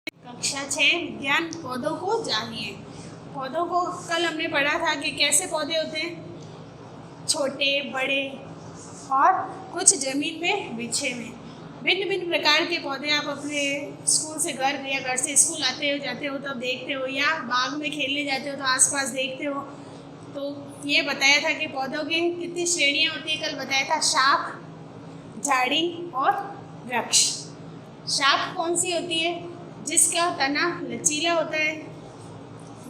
कक्षा 6 विज्ञान पौधों को जानिए। पौधों को कल हमने पढ़ा था कि कैसे पौधे होते हैं, छोटे बड़े और कुछ ज़मीन में बिछे हुए। भिन्न भिन्न प्रकार के पौधे आप अपने स्कूल से घर या घर से स्कूल आते हो जाते हो तब देखते हो, या बाग में खेलने जाते हो तो आसपास देखते हो। तो ये बताया था कि पौधों की कितनी श्रेणियाँ होती है। कल बताया था शाख, झाड़ी और वृक्ष। शाख कौन सी होती है? जिसका तना लचीला होता है,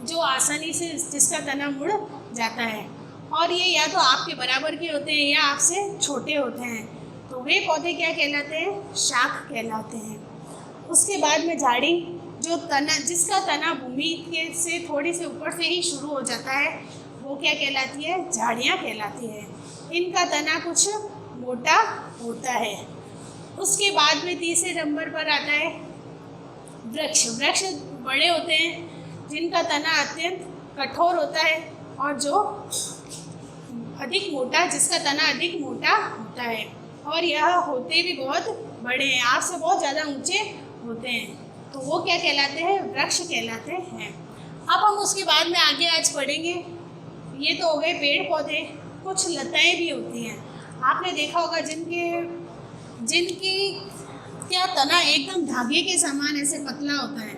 जो आसानी से जिसका तना मुड़ जाता है, और ये या तो आपके बराबर के होते हैं या आपसे छोटे होते हैं, तो वे पौधे क्या कहलाते हैं? शाख कहलाते हैं। उसके बाद में झाड़ी, जो तना जिसका तना भूमि के से थोड़ी से ऊपर से ही शुरू हो जाता है, वो क्या कहलाती है? झाड़ियाँ कहलाती है। इनका तना कुछ मोटा होता है। उसके बाद में तीसरे नंबर पर आता है वृक्ष। वृक्ष बड़े होते हैं, जिनका तना अत्यंत कठोर होता है और जो अधिक मोटा, जिसका तना अधिक मोटा होता है, और यह होते भी बहुत बड़े हैं, आपसे बहुत ज़्यादा ऊंचे होते हैं, तो वो क्या कहलाते हैं? वृक्ष कहलाते हैं। अब हम उसके बाद में आगे आज पढ़ेंगे। ये तो हो गए पेड़ पौधे। कुछ लताएं भी होती हैं, आपने देखा होगा, जिनकी क्या तना एकदम धागे के समान ऐसे पतला होता है।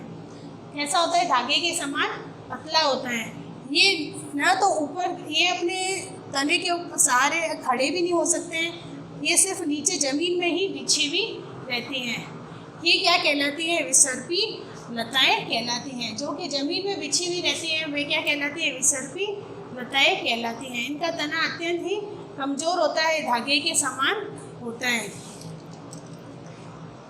कैसा होता है? धागे के समान पतला होता है। ये ना तो ऊपर, ये अपने तने के ऊपर सहारे खड़े भी नहीं हो सकते हैं, ये सिर्फ नीचे ज़मीन में ही बिछी हुई रहती हैं। ये क्या कहलाती है? विसर्पी लताएं कहलाती हैं। जो कि ज़मीन में बिछी हुई रहती हैं, वे क्या कहलाती है? विसर्पी लताएं कहलाती हैं। इनका तना अत्यंत ही कमज़ोर होता है, धागे के समान होता है।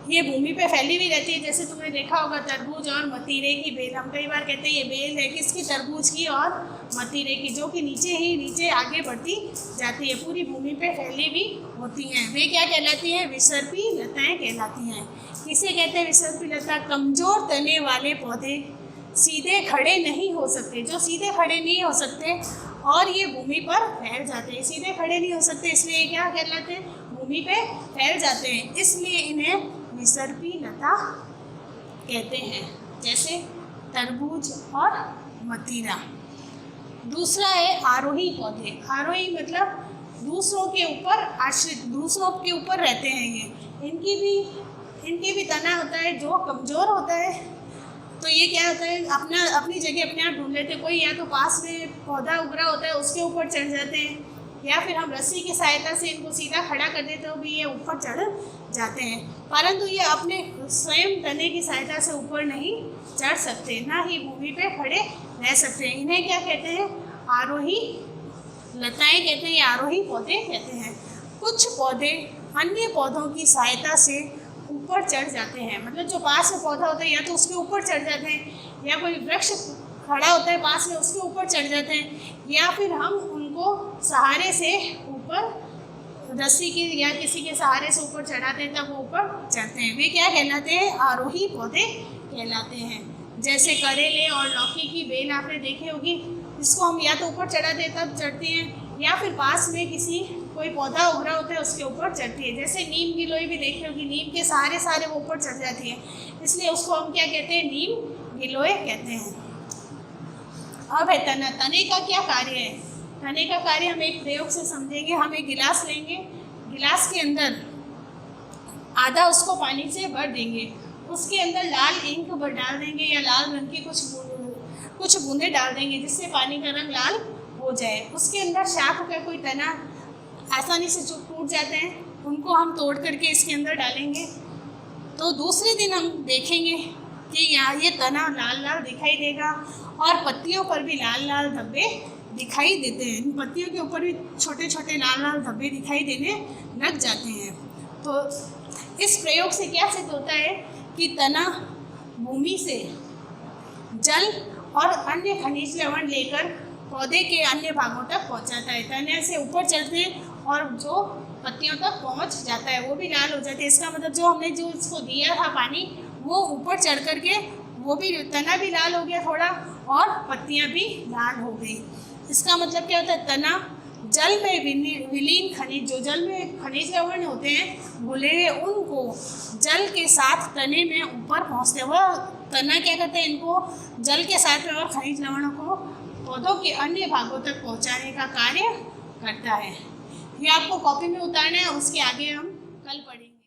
ये भूमि पे फैली हुई रहती है। जैसे तुमने देखा होगा तरबूज और मतीरे की बेल, हम कई बार कहते हैं ये बेल है किसकी? तरबूज की और मतीरे की, जो कि नीचे आगे बढ़ती जाती है, पूरी भूमि पे फैली हुई होती हैं। वे क्या कहलाती हैं? विसर्पी लताएं कहलाती हैं। किसे कहते हैं विसर्पी लता? कमज़ोर तने वाले पौधे सीधे खड़े नहीं हो सकते, जो सीधे खड़े नहीं हो सकते और ये भूमि पर फैल जाते हैं। सीधे खड़े नहीं हो सकते, इसलिए क्या कहलाते हैं? भूमि पे फैल जाते हैं, इसलिए इन्हें विसर्पी लता कहते हैं, जैसे तरबूज और मतीरा। दूसरा है आरोही पौधे। आरोही मतलब दूसरों के ऊपर आश्रित, दूसरों के ऊपर रहते हैं ये। इनकी भी तना होता है जो कमज़ोर होता है। तो ये क्या होता है? अपनी जगह अपने आप ढूंढ लेते हैं। कोई या तो पास में पौधा उग रहा होता है उसके ऊपर चढ़ जाते हैं, या फिर हम रस्सी की सहायता से इनको सीधा खड़ा कर देते हो भी ये ऊपर चढ़ जाते हैं, परंतु ये अपने स्वयं तने की सहायता से ऊपर नहीं चढ़ सकते, ना ही भूमि पे खड़े रह सकते हैं। इन्हें क्या कहते हैं? आरोही लताएं कहते हैं, या आरोही पौधे कहते हैं। कुछ पौधे अन्य पौधों की सहायता से ऊपर चढ़ जाते हैं, मतलब जो पास में पौधा होता है या तो उसके ऊपर चढ़ जाते हैं, या कोई वृक्ष खड़ा होता है पास में उसके ऊपर चढ़ जाते हैं, या फिर हम उनको सहारे से ऊपर रस्सी की या किसी के सहारे से ऊपर चढ़ाते हैं, तब वो ऊपर चढ़ते हैं। वे क्या कहलाते हैं? आरोही पौधे कहलाते हैं। जैसे करेले और लौकी की बेल आपने देखी होगी, इसको हम या तो ऊपर चढ़ाते हैं तब चढ़ती हैं, या फिर पास में कोई पौधा उग रहा होता है उसके ऊपर चढ़ती है। जैसे नीम की लोई भी देखी होगी, नीम के सहारे वो ऊपर चढ़ जाती है, इसलिए उसको हम क्या कहते हैं? नीम गिलोय कहते हैं। अब है तना। तने का क्या कार्य है? तने का कार्य हम एक प्रयोग से समझेंगे। हम एक गिलास लेंगे, गिलास के अंदर आधा उसको पानी से भर देंगे, उसके अंदर लाल इंक डाल देंगे या लाल रंग की कुछ बूंदें डाल देंगे, जिससे पानी का रंग लाल हो जाए। उसके अंदर शाख का कोई तना आसानी से जो टूट जाते हैं, उनको हम तोड़ करके इसके अंदर डालेंगे। तो दूसरे दिन हम देखेंगे कि यहाँ ये तना लाल लाल दिखाई देगा, और पत्तियों पर भी लाल लाल धब्बे दिखाई देते हैं। इन पत्तियों के ऊपर भी छोटे छोटे लाल लाल धब्बे दिखाई देने लग जाते हैं। तो इस प्रयोग से क्या सिद्ध होता है कि तना भूमि से जल और अन्य खनिज लवण लेकर पौधे के अन्य भागों तक पहुंचाता है। तने से ऊपर चढ़ते हैं और जो पत्तियों तक पहुंच जाता है वो भी लाल हो जाती है। इसका मतलब जो हमने जो इसको दिया था पानी, वो ऊपर चढ़ करके वो भी तना भी लाल हो गया थोड़ा, और पत्तियां भी लाल हो गई। इसका मतलब क्या होता है? तना जल में विलीन खनिज, जो जल में खनिज लवण होते हैं घुले हुए, उनको जल के साथ तने में ऊपर पहुँचते हुए तना क्या करते हैं, इनको जल के साथ में और खनिज लवणों को पौधों के अन्य भागों तक पहुंचाने का कार्य करता है। ये आपको कॉपी में उतारना है, उसके आगे हम कल पढ़ेंगे।